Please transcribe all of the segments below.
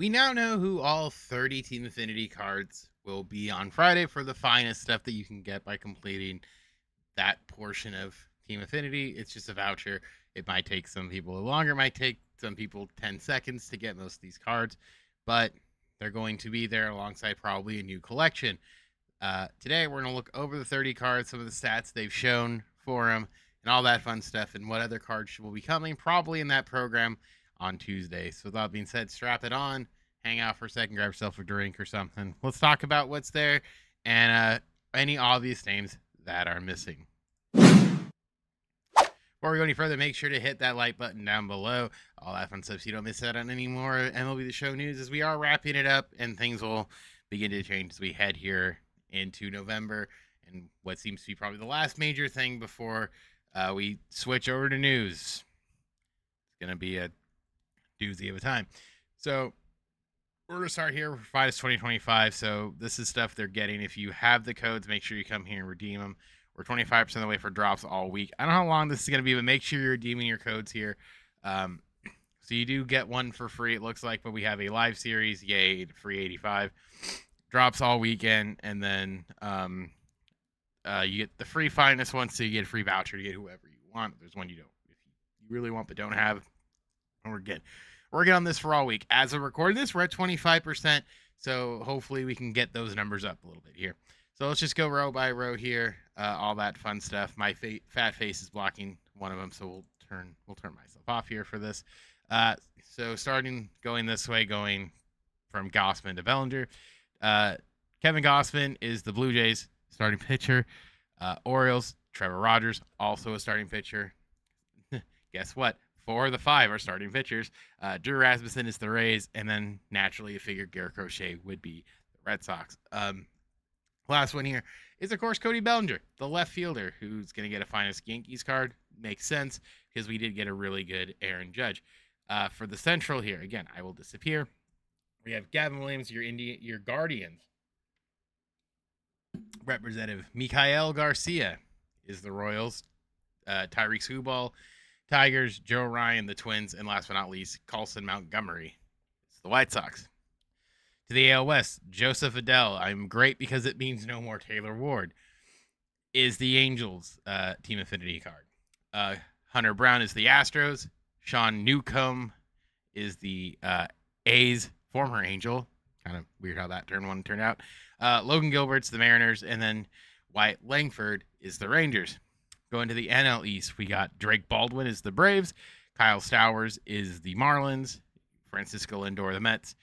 We now know who all 30 Team Affinity cards will be on Friday for the finest stuff that you can get by completing that portion of Team Affinity. It's just a voucher. It might take some people longer. It might take some people 10 seconds to get most of these cards, but they're going to be there alongside probably a new collection. Today, we're going to look over the 30 cards, some of the stats they've shown for them, and all that fun stuff, and what other cards will be coming probably in that program on Tuesday. So, with that being said, strap it on, hang out for a second, grab yourself a drink or something. Let's talk about what's there and any obvious names that are missing. Before we go any further, make sure to hit that like button down below. All that fun stuff so you don't miss out on any more MLB The Show news as we are wrapping it up and things will begin to change as we head here into November and what seems to be probably the last major thing before we switch over to news. It's going to be a doozy of a time. So we're going to start here for Finest 2025. So this is stuff they're getting. If you have the codes, make sure you come here and redeem them. We're 25% of the way for drops all week. I don't know how long this is going to be, but make sure you're redeeming your codes here. So you do get one for free, it looks like, but we have a live series. Yay, free 85. Drops all weekend, and then you get the free finest one, so you get a free voucher to get whoever you want. If there's one you don't, if you really want but don't have, we're good. We're working on this for all week. As of recording this, we're at 25%, so hopefully we can get those numbers up a little bit here. So let's just go row by row here. All that fun stuff. My fat face is blocking one of them, so we'll turn myself off here for this. So going this way, going from Gossman to Bellinger. Kevin Gossman is the Blue Jays starting pitcher. Orioles, Trevor Rogers, also a starting pitcher. Guess what? 4 of the 5 are starting pitchers. Drew Rasmussen is the Rays, and then naturally, you figure Garrett Crochet would be the Red Sox. Last one here is, of course, Cody Bellinger, the left fielder, who's going to get a finest Yankees card. Makes sense because we did get a really good Aaron Judge. For the Central here, again, I will disappear. We have Gavin Williams, your Guardians. Representative Mikael Garcia is the Royals. Tyreek Skubal, Tigers. Joe Ryan, the Twins. And last but not least, Carlson Montgomery. It's the White Sox. To the AL West, Joseph Adell. I'm great because it means no more Taylor Ward. Is the Angels Team Affinity card. Hunter Brown is the Astros. Sean Newcomb is the A's former Angel. Kind of weird how that turned out. Logan Gilbert's the Mariners. And then Wyatt Langford is the Rangers. Going to the NL East, we got Drake Baldwin is the Braves. Kyle Stowers is the Marlins. Francisco Lindor, the Mets.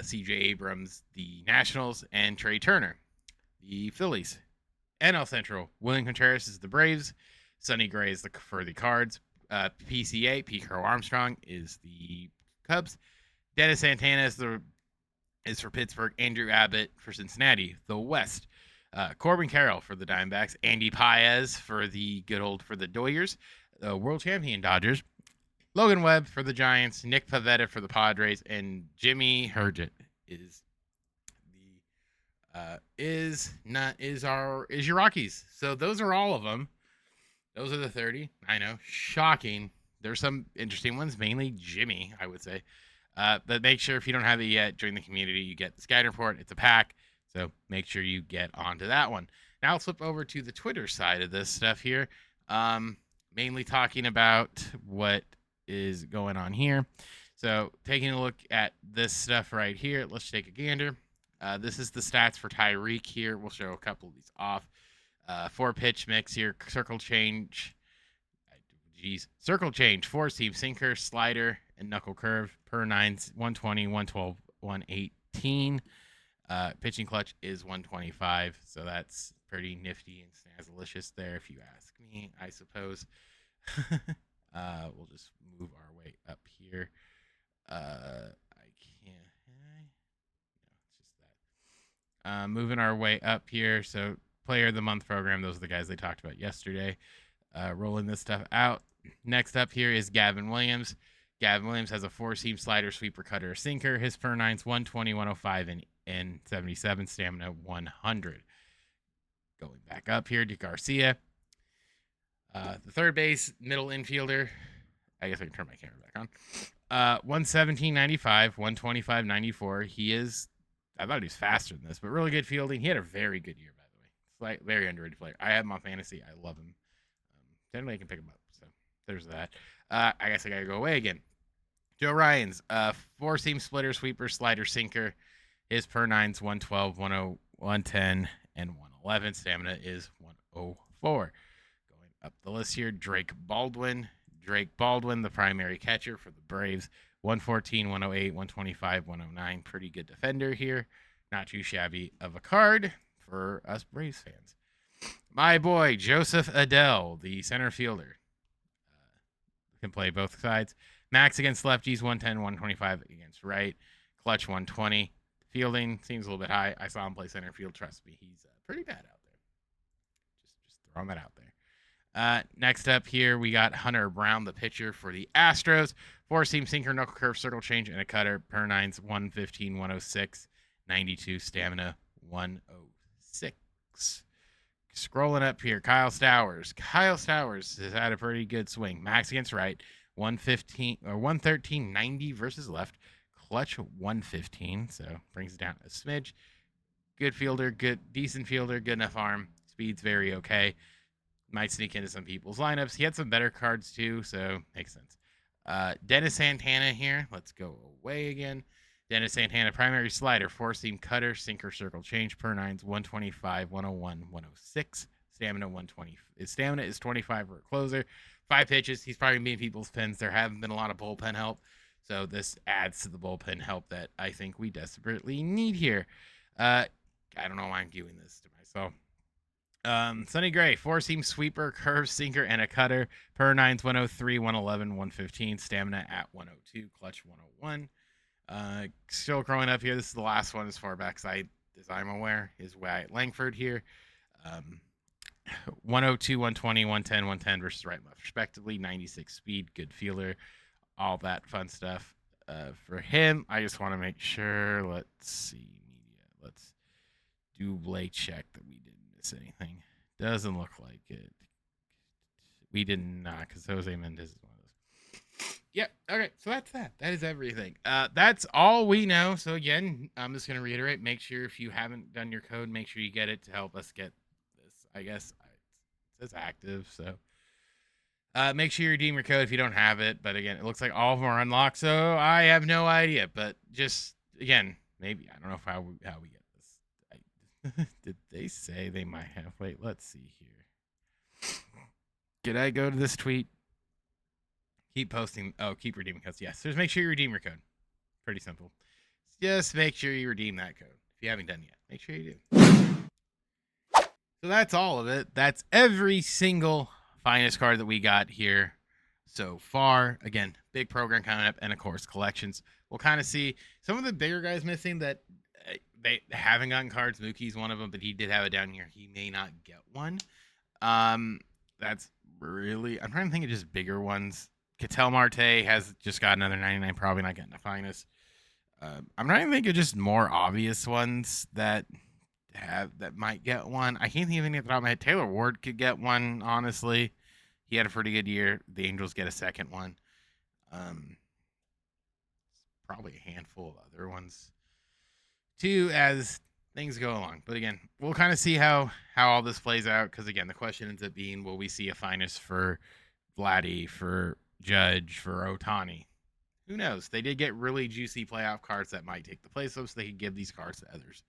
C.J. Abrams, the Nationals, and Trey Turner, the Phillies. NL Central, William Contreras is the Braves. Sonny Gray is for the Cards. PCA, Pete Crow Armstrong, is the Cubs. Dennis Santana is for Pittsburgh. Andrew Abbott for Cincinnati. The West, Corbin Carroll for the Diamondbacks. Andy Paez for the Doyers. The world champion Dodgers. Logan Webb for the Giants, Nick Pivetta for the Padres, and Jimmy Herget is your Rockies. So those are all of them. Those are the 30. I know, shocking. There's some interesting ones, mainly Jimmy, I would say. But make sure if you don't have it yet, join the community. You get the Sky Report. It's a pack, so make sure you get onto that one. Now I'll flip over to the Twitter side of this stuff here. Mainly talking about what is going on here. So taking a look at this stuff right here, let's take a gander. This is the stats for Tyreek here. We'll show a couple of these off. 4-pitch mix here. Circle change, 4-seam sinker, slider, and knuckle curve per 9, 120, 112, 118. Pitching clutch is 125, so that's pretty nifty and snazzalicious there if you ask me, I suppose. We'll just move our way up here. I can't. It's just that. Moving our way up here. So, Player of the Month program. Those are the guys they talked about yesterday. Rolling this stuff out. Next up here is Gavin Williams. Gavin Williams has a 4-seam slider, sweeper, cutter, sinker. His per 9's 120, 105, and 77. Stamina 100. Going back up here to Garcia. The third base, middle infielder. I guess I can turn my camera back 117.95, 125.94. I thought he was faster than this, but really good fielding. He had a very good year, by the way. Like, very underrated player. I have him on fantasy. I love him. Generally, I can pick him up. So there's that. I guess I got to go away again. Joe Ryan's 4-seam splitter, sweeper, slider, sinker. His per nine's 112, 110, and 111. Stamina is 104. Going up the list here, Drake Baldwin, the primary catcher for the Braves. 114, 108, 125, 109. Pretty good defender here. Not too shabby of a card for us Braves fans. My boy, Joseph Adele, the center fielder. Can play both sides. Max against lefties, 110, 125 against right. Clutch, 120. Fielding seems a little bit high. I saw him play center field. Trust me, he's pretty bad out there. Just throwing that out there. Next up here, we got Hunter Brown, the pitcher for the Astros. 4-seam sinker, knuckle curve, circle change, and a cutter. Per nines, 115, 106, 92. Stamina, 106. Scrolling up here, Kyle Stowers. Kyle Stowers has had a pretty good swing. Max against right, 115 or 113, 90 versus left. Clutch 115, so brings it down a smidge. Good fielder, decent fielder, good enough arm. Speed's very okay. Might sneak into some people's lineups. He had some better cards too, so makes sense. Dennis Santana here. Let's go away again. Dennis Santana, primary slider, 4-seam cutter, sinker, circle change, per nines, 125, 101, 106. Stamina 120. His stamina is 25 for a closer. 5 pitches. He's probably being people's pens. There haven't been a lot of bullpen help, so this adds to the bullpen help that I think we desperately need here. I don't know why I'm doing this to myself. Sonny Gray, 4-seam sweeper, curve, sinker, and a cutter. Per nines, 103, 111, 115. Stamina at 102. Clutch 101. Still growing up here. This is the last one as far back as I'm aware, is Wyatt Langford here. 102, 120, 110, 110 versus right and left, respectively. 96 speed, good fielder, all that fun stuff. For him, I just want to make sure. Let's see, media. Let's double check that we didn't miss anything. Doesn't look like it. We did not, because Jose Mendez is one of those. Yep. Okay. So that's that. That is everything. That's all we know. So again, I'm just going to reiterate, make sure if you haven't done your code, make sure you get it to help us get this. I guess it says active. So make sure you redeem your code if you don't have it. But again, it looks like all of them are unlocked. So I have no idea, but just again, maybe, I don't know how we get this. Did they say they might have? Wait, let's see here. Did I go to this tweet? Keep posting. Oh, keep redeeming codes. Yes. Just make sure you redeem your code. Pretty simple. Just make sure you redeem that code. If you haven't done yet, make sure you do. So that's all of it. That's every single finest card that we got here so far. Again, big program coming up, and of course, collections. We'll kind of see some of the bigger guys missing that they haven't gotten cards. Mookie's one of them, but he did have it down here. He may not get one. That's really, I'm trying to think of just bigger ones. Ketel Marte has just got another 99, probably not getting the finest. I'm trying to think of just more obvious ones that might get one. I can't think of any at the top of my head. Taylor Ward could get one, honestly. He had a pretty good year. The Angels get a second one. Probably a handful of other ones too as things go along. But again, we'll kind of see how all this plays out, because again, the question ends up being, will we see a finest for Vladdy, for Judge, for Ohtani? Who knows? They did get really juicy playoff cards that might take the place of, so they could give these cards to others.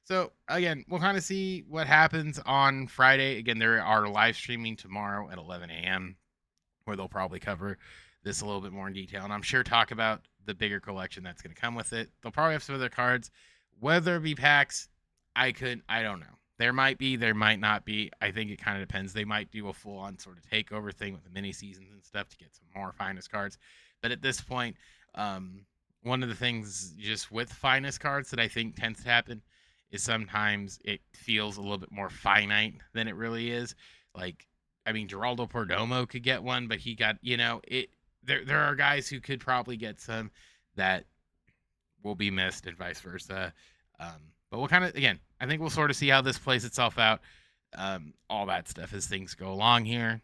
So again, we'll kind of see what happens on Friday. Again, there are live streaming tomorrow at 11 a.m. where they'll probably cover this a little bit more in detail, and I'm sure talk about the bigger collection that's going to come with it. They'll probably have some other cards. Whether it be packs, I don't know. There might be, there might not be. I think it kind of depends. They might do a full-on sort of takeover thing with the mini seasons and stuff to get some more finest cards. But at this point, one of the things just with finest cards that I think tends to happen is sometimes it feels a little bit more finite than it really is. Like, I mean, Geraldo Perdomo could get one, but he got, there are guys who could probably get some that will be missed and vice versa. But we'll kind of, again, I think we'll sort of see how this plays itself out. All that stuff as things go along here.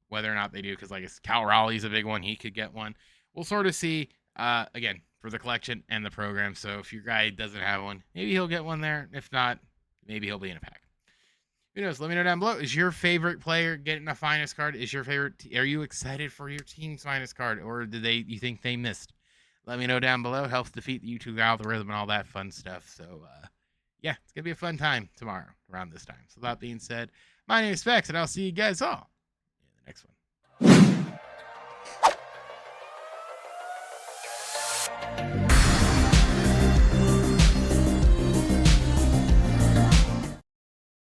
Whether or not they do, because like Cal Raleigh's a big one. He could get one. we'll sort of see. Again, for the collection and the program. So if your guy doesn't have one, maybe he'll get one there. If not, maybe he'll be in a pack. Who knows? Let me know down below. Is your favorite player getting a finest card? Is your favorite? Are you excited for your team's finest card, or did you think they missed? Let me know down below. Helps defeat the YouTube algorithm and all that fun stuff. So yeah, it's gonna be a fun time tomorrow around this time. So that being said, my name is Specs, and I'll see you guys all in the next one.